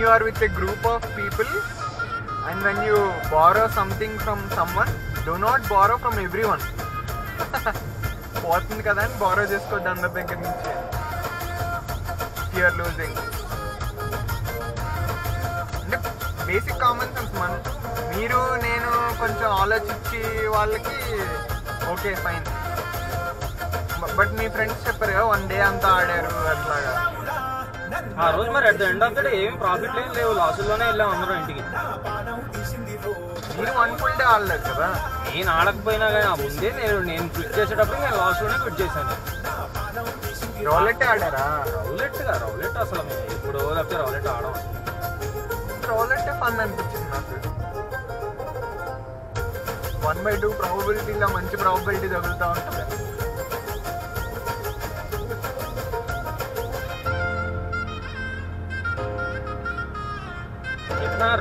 you are with a group of people and when you borrow something from someone, do not borrow from everyone. పోతుంది కదా అని borrow చేసుకోవద్దు అందరి దగ్గర నుంచి. Fear losing. అంటే బేసిక్ కామన్ సెన్స్ మీరు నేను కొంచెం ఆలోచించి వాళ్ళకి okay fine, but me friends చెప్పారు కదా 1 day అంతా ఆడారు అట్లాగా. ఆ రోజు మరి at the end of the day ఏం ప్రాఫిట్ ఏం లేవు, లాసుల్లోనే వెళ్ళాం అందరం ఇంటికి. మీరు 1 full day ఆడలేదు కదా. నేను ఆడకపోయినా కానీ ఆ ముందే నేను క్విట్ చేసేటప్పుడు నేను లాస్ట్లోనే క్విట్ చేశాను. రౌలెట్ ఆడారా? రౌలెట్ అసలు మేము ఎప్పుడు తప్పితే రౌలెట్ ఆడడం. రౌలెట్ ఫన్ అనిపించింది నాకు. 1/2 ప్రాబబిలిటీలో మంచి ప్రాబబిలిటీ తగులుతూ ఉంటుంది.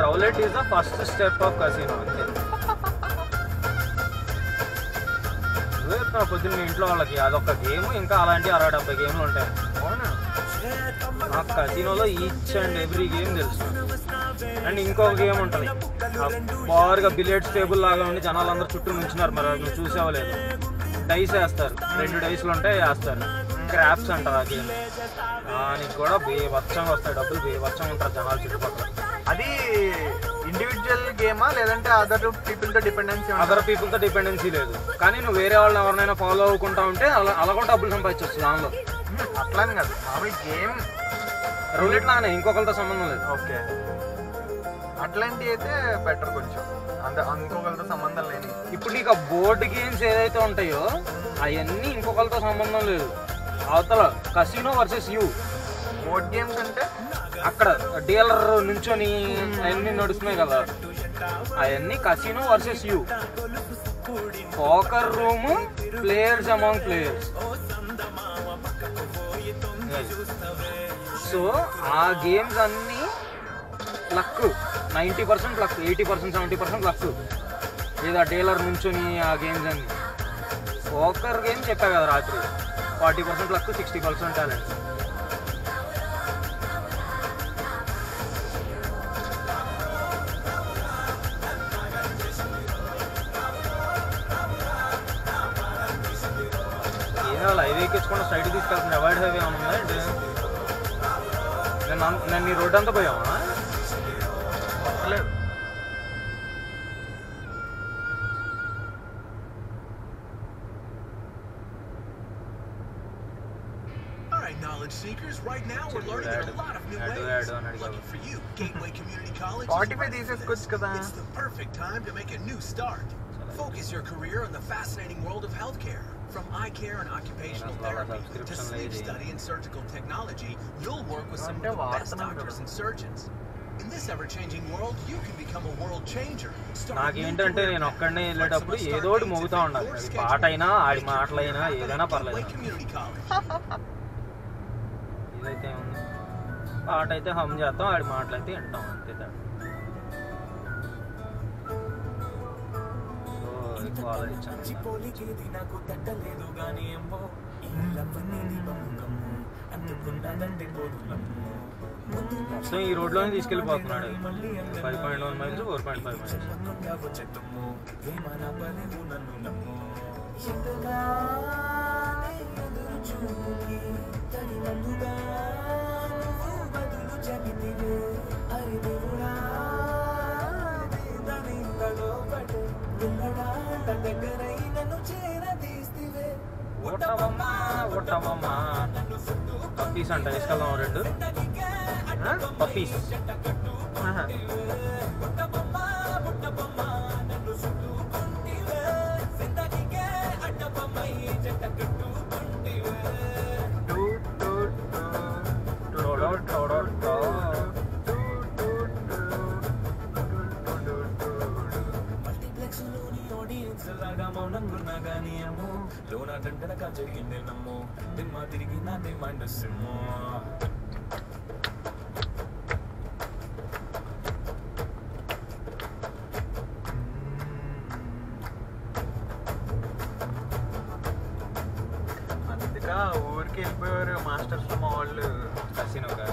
Rowlatt is the first step of కసినో అంతే. పొద్దున్న ఇంట్లో వాళ్ళకి అదొక గేమ్, ఇంకా అలాంటి 60-70 గేమ్లు ఉంటాయి. ఆ కసినోలో ఈచ్ అండ్ ఎవ్రీ గేమ్ తెలుసు. అండ్ ఇంకొక గేమ్ ఉంటుంది బారుగా బిలియర్డ్స్ టేబుల్ లాగా ఉండి జనాలు అందరూ చుట్టూ నుంచున్నారు, మరి నువ్వు చూసేవలేదు. డైస్ వేస్తారు, 2 డైస్లు ఉంటాయి వేస్తారు. క్రాప్స్ అంటారు ఆ గేమ్. దానికి కూడా బేవచ్చంగా వస్తాయి డబ్బులు, బేవచ్చంగా ఉంటారు జనాలు చుట్టుపక్కల. అది ఇండివిజువల్ గేమా లేదంటే అదర్ పీపుల్తో డిపెండెన్సీ? అదర్ పీపుల్తో డిపెండెన్సీ లేదు, కానీ నువ్వు వేరే వాళ్ళని ఎవరినైనా ఫాలో అవ్వకుండా ఉంటే అలా కూడా డబ్బులు సంపాదించవచ్చు దానిలో. అట్లానే కాదు, మామూలు గేమ్ రౌలెట్ లానే ఇంకొకరితో సంబంధం లేదు. ఓకే, అట్లాంటివి అయితే బెటర్ కొంచెం, ఇంకొకరితో సంబంధం లేని. ఇప్పుడు నీకు ఆ బోర్డు గేమ్స్ ఏదైతే ఉంటాయో అవన్నీ ఇంకొకరితో సంబంధం లేదు. అవతల కసినో వర్సెస్ యూ. బోర్డ్ గేమ్స్ అంటే అక్కడ డీలర్ నుంచొని అవన్నీ నడుస్తున్నాయి కదా, అవన్నీ కసినో versus you. Poker room, players among players. So ఆ గేమ్స్ అన్నీ లక్, 90% లక్, 80%, 70% లక్. లేదా డీలర్ నుంచొని ఆ గేమ్స్ అన్ని. పోకర్ గేమ్ చెప్పా కదా రాత్రి, 40% లక్, 60% టాలెంట్. హైవే ఎక్కించుకుంటే సైడ్ తీసుకెళ్తుంది, అవాయిడ్ హైవే ఏమన్నా ఉందా ఏంటి? నేను ఈ రోడ్ అంతా పోయావా? లేదు. Knowledge seekers, right now we're learning a lot of new ways. Lucky for you, Gateway Community College it's the perfect time to make a new start. Focus your career on the fascinating world of healthcare. From eye care and occupational therapy to sleep study and surgical technology, you'll work with some of the best doctors and surgeons. In this ever-changing world, you can become a world changer. నాకేంటంటే నేను ఒక్కడనే వెళ్ళేటప్పుడు ఏదో ఒకటి మోగుతూ ఉండాలి. అది పాట అయినా ఆడి మాటలైనా ఏదైనా పర్లేదు. ఇదైతే ఉంది, పాట అయితే హమ్ చేస్తాం, ఆడి మాటలు అయితే వింటాం అంతే. సో ఈ రోడ్లోనే తీసుకెళ్ళిపోతున్నాడు. 5.1 మైల్స్, 4.5 మైల్స్. పప్పీస్ అంట, తీసుకెళ్దాం 2 పప్పీస్. అందుక ఊరికి వెళ్ళిపోయారు మాస్టర్స్ మా వాళ్ళు. కసినోగా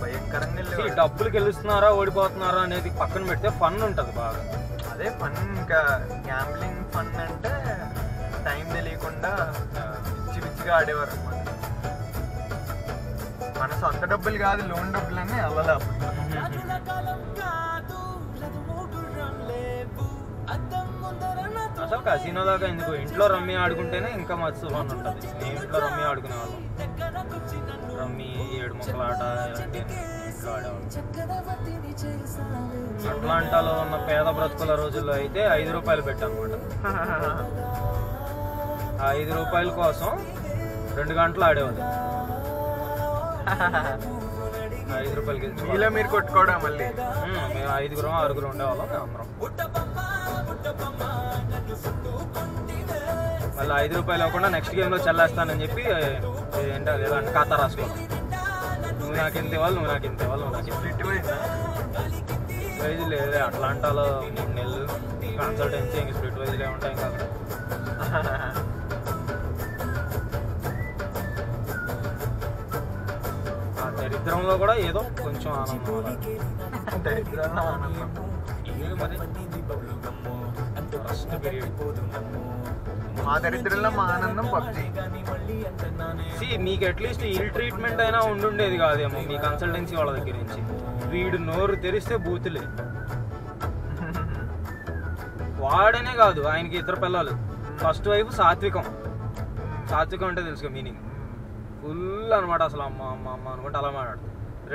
భయం భయంకరంగా వెళ్ళేవాడు. డబ్బులు గెలుస్తున్నారా ఓడిపోతున్నారా అనేది పక్కన పెడితే ఫన్ ఉంటుంది బాగా. అదే ఫన్. ఇంకా గ్యాంబ్లింగ్ ఫన్ అంటే టైం తెలియకుండా పిచ్చి పిచ్చిగా ఆడేవారు అనమాట. మన సొంత డబ్బులు కాదు, లోన్ డబ్బులన్నీ అవ్వలే అప్పుడు. అసలు కసినో దాకా ఎందుకు, ఇంట్లో రమ్మీ ఆడుకుంటేనే ఇంకా మస్తు ఫన్ ఉంటుంది. మేము ఇంట్లో రమ్మీ ఆడుకునే వాళ్ళం. రమ్మీ, 7 ముక్కల ఆట ఇలాంటివన్నీ ఇంట్లో ఆడేవాళ్ళం. అట్లాంటాలో ఉన్న పేద బ్రతుకుల రోజుల్లో అయితే 5 రూపాయలు పెట్టామన్నమాట. ఆ 5 రూపాయల కోసం 2 గంటలు ఆడేవాళ్ళు. 5 రూపాయలకి ఇలా మీరు కొట్టుకోవడం మళ్ళీ. మేము 5 6 ఉండేవాళ్ళం. మేము అందరం మళ్ళీ 5 రూపాయలు అవ్వకుండా నెక్స్ట్ గేమ్లో చెల్లేస్తానని చెప్పి ఏంటో లేదంటే ఖాతా రాసుకోవాలి. నువ్వు నాకు ఇంత ఇవ్వాలి, నువ్వు నాకు ఇంత ఇవ్వాలి, నువ్వు నాకు ఇంత వైజ్ లేదు. అట్లాంటాలో 3 నెలలు కన్సల్టెన్సీ ఇంక స్ప్లిట్ వైజ్లే ఉంటాయి. ఇంకా ఆ దరిద్రంలో కూడా ఏదో కొంచెం ఆనందం. దరిద్రంలో ఆనందం. ఇది మరి ఫస్ట్ పీరియడ్. మా దరిద్రంలో మా ఆనందం పబ్జి. మీకు అట్లీస్ట్ ఇల్ ట్రీట్మెంట్ అయినా ఉండుండేది కాదేమో మీ కన్సల్టెన్సీ వాళ్ళ దగ్గర నుంచి. వీడు నోరు తెరిస్తే బూతులే. వాడనే కాదు, ఆయనకి 2 పిల్లలు. ఫస్ట్ వైఫ్ సాత్వికం. సాత్వికం అంటే తెలుసుగా మీనింగ్. ఫుల్ అనమాట. అసలు అమ్మ అమ్మ అమ్మ అనుకుంటే అలా మాట్లాడు.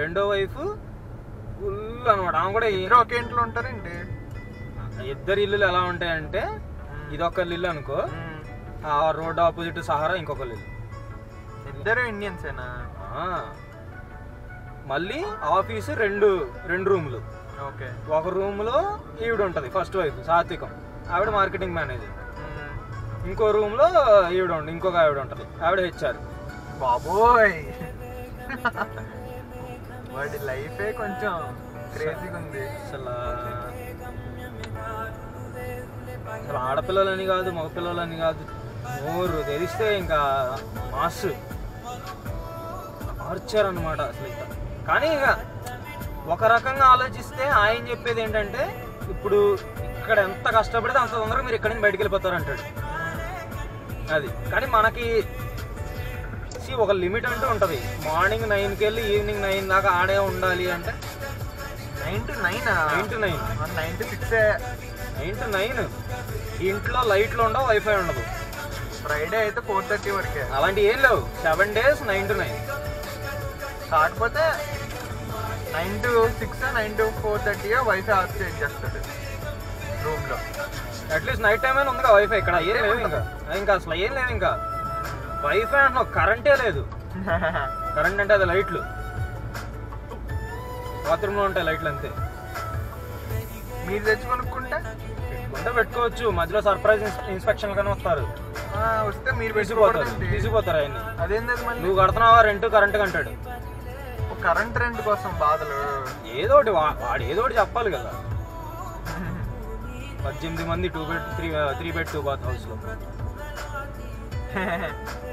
రెండో వైఫ్ ఫుల్ అనమాట. ఆమె కూడా ఒకే ఇంట్లో ఉంటారండి. 2 ఇల్లులు ఎలా ఉంటాయంటే, ఇదొక ఇల్లు అనుకో, ఆ రోడ్ ఆపోజిట్ సహారా ఇంకొక ఇల్లు. 2 ఇండియన్సేనా? మళ్ళీ ఆఫీసు 2 రూములు. ఓకే. ఒక రూమ్లో ఈవిడ ఉంటుంది ఫస్ట్ వైఫ్ సాత్వికం, ఆవిడ మార్కెటింగ్ మేనేజర్. ఇంకో రూమ్లో ఇంకొక ఆవిడ ఉంటుంది, ఆవిడ హెచ్ఆర్. బాబోయ్, వాడి లైఫే కొంచెం క్రేజీగా ఉంది. అసలు ఆడపిల్లలని కాదు, మగపిల్లలని కాదు, నోరు తెరిస్తే ఇంకా మాస్ ఆర్చర్ అనమాట అసలు. ఇంకా కానీ ఇక ఒక రకంగా ఆలోచిస్తే ఆయన చెప్పేది ఏంటంటే, ఇప్పుడు ఇక్కడ ఎంత కష్టపడితే అంత తొందరగా మీరు ఇక్కడి నుంచి బయటికి వెళ్ళిపోతారు అంటాడు. అది కానీ మనకి ఒక లిమిట్ అంటూ ఉంటుంది. మార్నింగ్ 9కి వెళ్ళి ఈవినింగ్ 9 దాకా ఆడే ఉండాలి అంటే 9 to 9 9 to 9 9 to 6 9 to 9. ఇంట్లో లైట్లు ఉండవు, వైఫై ఉండదు. ఫ్రైడే అయితే 4:30 వరకే. అలాంటి ఏం లేవు. 7 days 9 to 9. కాకపోతే 9 to 6 9 to 4:30 వైఫై ఆఫ్ చేసేస్తాడు రూమ్లో. అట్లీస్ట్ నైట్ టైం అయినా ఉందిగా వైఫై. ఇక్కడ ఏం లేవు, ఇంకా అసలు ఏం లేవు. ఇంకా వైఫై అంటున్నావు, కరెంటే లేదు. కరెంట్ అంటే అది లైట్లు, బాత్రూంలో ఉంటాయి లైట్లు అంతే. మీరు తెచ్చి కొనుక్కుంటే పెట్టుకోవచ్చు. మధ్యలో సర్ప్రైజ్ ఇన్స్పెక్షన్ కానీ వస్తారు, వస్తే మీరు తీసిపోతారు ఆయన్ని. అదేంది నువ్వు కడుతున్నావా రెంట్, కరెంట్ కంటాడు. కరెంట్ రెంట్ కోసం బాధలు. ఏదోటి వాడు ఏదోటి చెప్పాలి కదా. 18 మంది 2 bed 3 bed 2 bath హౌస్ లో.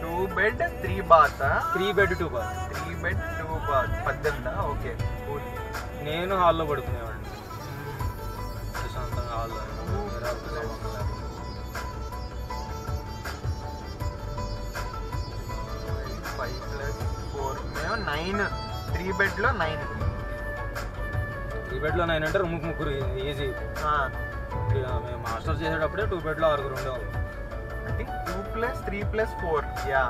2 bed 3 bath 3 bed 2 bath 3 bed 2 bath 18. Okay, నేను హాల్లో పడుకునేవాడిని ప్రశాంతంగా. హాల్లో 5 + 4 మేము 9. 3 bed లో 9. 3 bed లో 9 అంటే రూమ్కి 3 ఈజీ. మేము మాస్టర్స్ చేసేటప్పుడే 2 bed లో 6 ఉండేవాళ్ళం. ఐ థింక్ 2 + 3 + 4 యా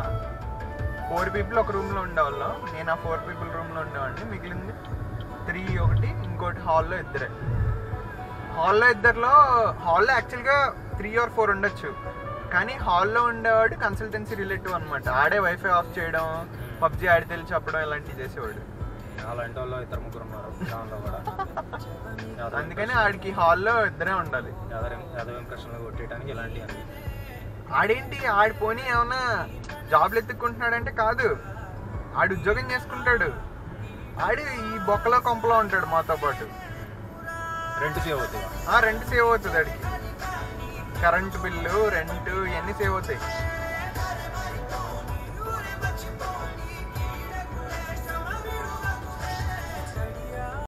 4 people ఒక రూమ్లో ఉండేవాళ్ళం. నేను ఆ 4 people రూమ్లో ఉండేవాడిని. మిగిలింది 3 ఒకటి, ఇంకోటి హాల్లో 2. హాల్లో 2లో హాల్లో యాక్చువల్గా 3 or 4 ఉండొచ్చు. కానీ హాల్లో ఉండేవాడు కన్సల్టెన్సీ రిలేటివ్ అనమాట. ఆడే వైఫై ఆఫ్ చేయడం, పబ్జీ ఆడి తెలిసి చెప్పడం ఇలాంటివి చేసేవాడు. అలాంటి వాళ్ళు 2-3 ఉన్నారు దాంట్లో కూడా. అందుకని ఆడికి హాల్లో 2 ఉండాలి. యాదవ్ ఇంప్రెషన్లో కొట్టేయడానికి ఇలాంటివి అన్నీ. ఆడేంటి ఆడిపోని ఏమన్నా జాబ్లు ఎత్తుక్కుంటున్నాడంటే కాదు, ఆడు ఉద్యోగం చేసుకుంటాడు. ఆడి ఈ బొక్కలో కొంపలో ఉంటాడు మాతో పాటు. రెంట్ సేవ్ అవుతుంది. రెంట్ సేవ్ అవుతుంది ఆడికి. కరెంటు బిల్లు, రెంట్ ఇవన్నీ సేవ్ అవుతాయి.